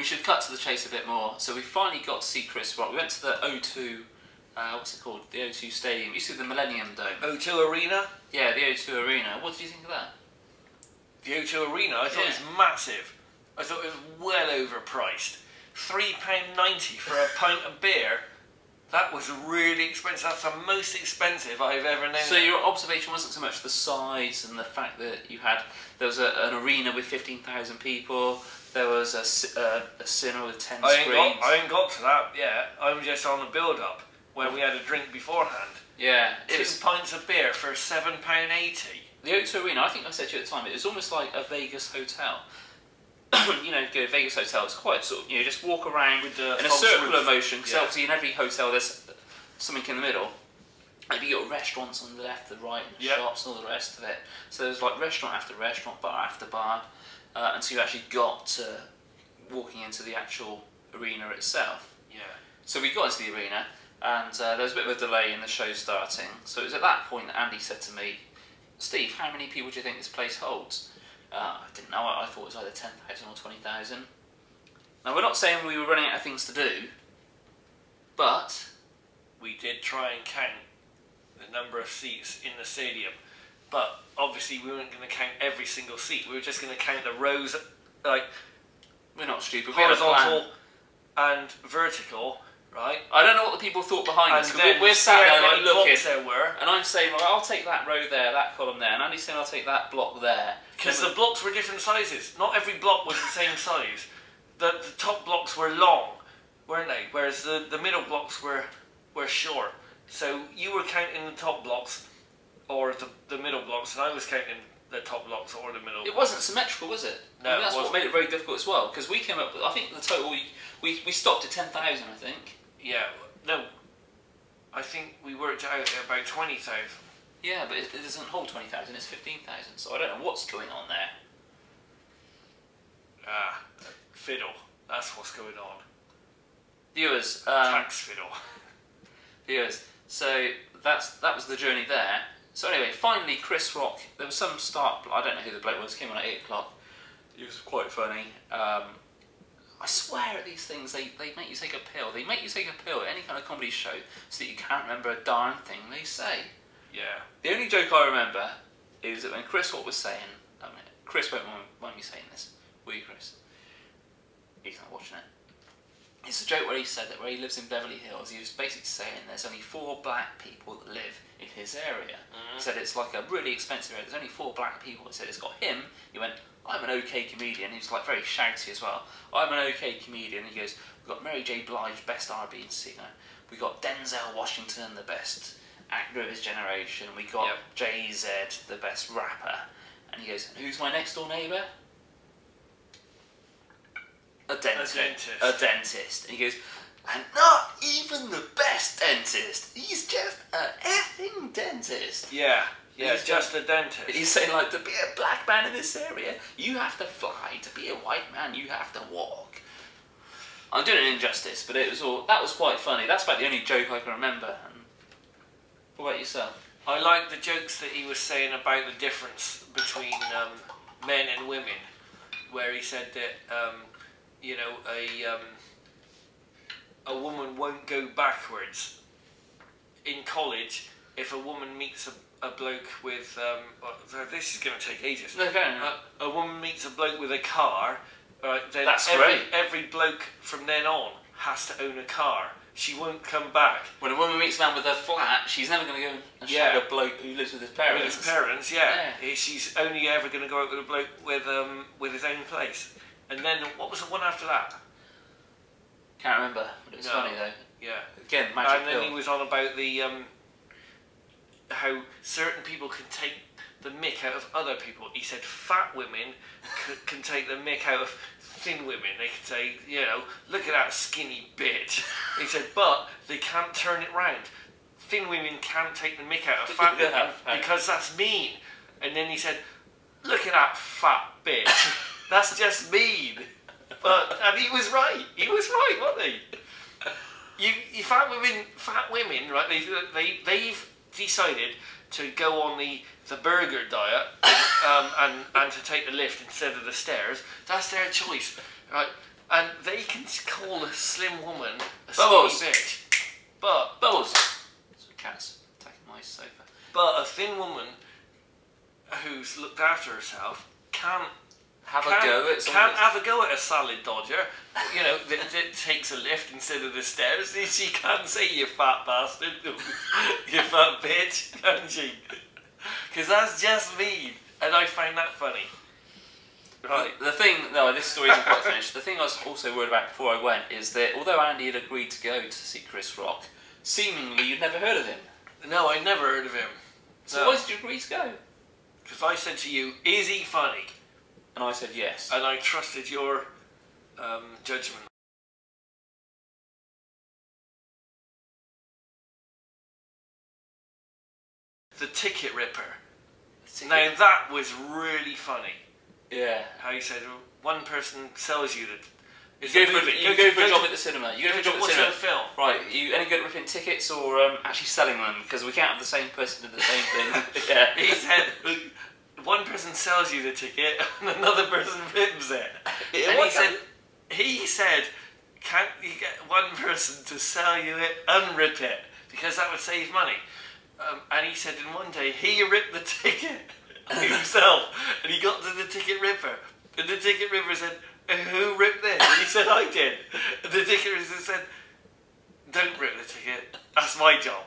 we should cut to the chase a bit more. So we finally got to see Chris Rock. We went to the O2, what's it called? The O2 Stadium. You see the Millennium Dome. O2 Arena? Yeah, the O2 Arena. What did you think of that? The O2 Arena, I thought it was massive. I thought it was well overpriced. £3.90 for a pint of beer. That was really expensive. That's the most expensive I've ever known. So your observation wasn't so much the size and the fact that there was an arena with 15,000 people. There was a cinema with 10 screens. I ain't got to that yet. I'm just on the build-up where we had a drink beforehand. Yeah, Two pints of beer for £7.80. The O2 Arena, I think I said to you at the time, it was almost like a Vegas hotel. You know, go to Vegas hotel, it's quite sort of, you know, just walk around with in a circular motion, because obviously in every hotel there's something in the middle. And you got restaurants on the left, the right, and shops and all the rest of it. So there's like restaurant after restaurant, bar after bar, and so you actually got to walking into the actual arena itself. Yeah. So we got into the arena, and there was a bit of a delay in the show starting. So it was at that point that Andy said to me, "Steve, how many people do you think this place holds?" I didn't know. I thought it was either 10,000 or 20,000. Now we're not saying we were running out of things to do, but we did try and count the number of seats in the stadium. But obviously we weren't going to count every single seat. We were just going to count the rows, like we're not stupid. Horizontal and vertical. Right. I don't know what the people thought behind us. We're sat there like looking, there were. And I'm saying, well, I'll take that row there, that column there, and Andy's saying, I'll take that block there. Because the blocks were different sizes. Not every block was the same size. The top blocks were long, weren't they? Whereas the middle blocks were short. So you were counting the top blocks or the middle blocks, and I was counting the top blocks or the middle. It wasn't symmetrical, was it? No, I mean, that's what made it very difficult as well. Because we came up with, I think the total we stopped at 10,000, I think. Yeah, no, I think we worked out at about 20,000. Yeah, but it doesn't hold 20,000, it's 15,000, so I don't know what's going on there. Fiddle, that's what's going on. Viewers, tax fiddle. Viewers, so that was the journey there. So anyway, finally Chris Rock, there was some start, I don't know who the bloke was, came on at 8 o'clock. He was quite funny. I swear at these things, they make you take a pill. They make you take a pill at any kind of comedy show so that you can't remember a darn thing they say. Yeah. The only joke I remember is that when Chris Rock was saying, I mean, Chris won't mind me saying this, will you, Chris? He's not watching it. It's a joke where he said that where he lives in Beverly Hills, he was basically saying there's only 4 black people that live in his area. He said it's like a really expensive area, there's only 4 black people. He said it's got him. He went, I'm an okay comedian. He was like very shouty as well. I'm an okay comedian. He goes, we've got Mary J. Blige, best R&B singer. We got Denzel Washington, the best actor of his generation. We got Jay-Z, the best rapper. And he goes, and who's my next door neighbour? A dentist. A dentist. And he goes, and not even the best dentist. He's just an effing dentist. Yeah. Yeah, he's just a dentist. He's saying, like, to be a black man in this area, you have to fly. To be a white man, you have to walk. I'm doing an injustice, but it was all, that was quite funny. That's about the only joke I can remember. And what about yourself? I like the jokes that he was saying about the difference between men and women, where he said that, you know, a woman won't go backwards. In college, if a woman meets a bloke with, this is going to take ages. No, fair enough. A woman meets a bloke with a car, then that's great. Every bloke from then on has to own a car. She won't come back. When a woman meets a man with a flat, she's never going to go and shag a bloke who lives with his parents. With his parents, yeah. She's only ever going to go out with a bloke with his own place. And then, what was the one after that? Can't remember, but it was funny though. Yeah. Again, magic And then he was on about the how certain people can take the mick out of other people. He said fat women can take the mick out of thin women. They can say, you know, look at that skinny bitch. He said, but they can't turn it round. Thin women can't take the mick out of fat women because that's mean. And then he said, look at that fat bitch. That's just mean. And he was right. He was right, wasn't he? You fat women, right? They've decided to go on the burger diet and to take the lift instead of the stairs. That's their choice, right? And they can call a slim woman a Bubbles. skinny bitch. But Bubbles. That's what cat's attacking my sofa. But a thin woman who's looked after herself can't Have a go at can't have a go at a salad dodger. You know, that takes a lift instead of the stairs. She can't say you fat bastard, you fat bitch, can she? Because that's just mean, and I find that funny. Right. The thing, no, this story isn't quite finished. The thing I was also worried about before I went is that although Andy had agreed to go to see Chris Rock, seemingly you'd never heard of him. No, I never heard of him. So why did you agree to go? Because I said to you, is he funny? And I said yes. And I trusted your judgment. The Ticket Ripper. Now that was really funny. Yeah. How you said one person sells you the. You go for a job at the cinema. You go for a job at the What's cinema. a film? Right, you any good at ripping tickets or actually selling them? Because we can't have the same person do the same thing. Yeah. He said one person sells you the ticket and another person rips it. And he said, can't you get one person to sell you it and rip it? Because that would save money. And he said in one day he ripped the ticket himself and he got to the ticket ripper. And the ticket ripper said, who ripped this? And he said, I did. And the ticket ripper said, don't rip the ticket, that's my job.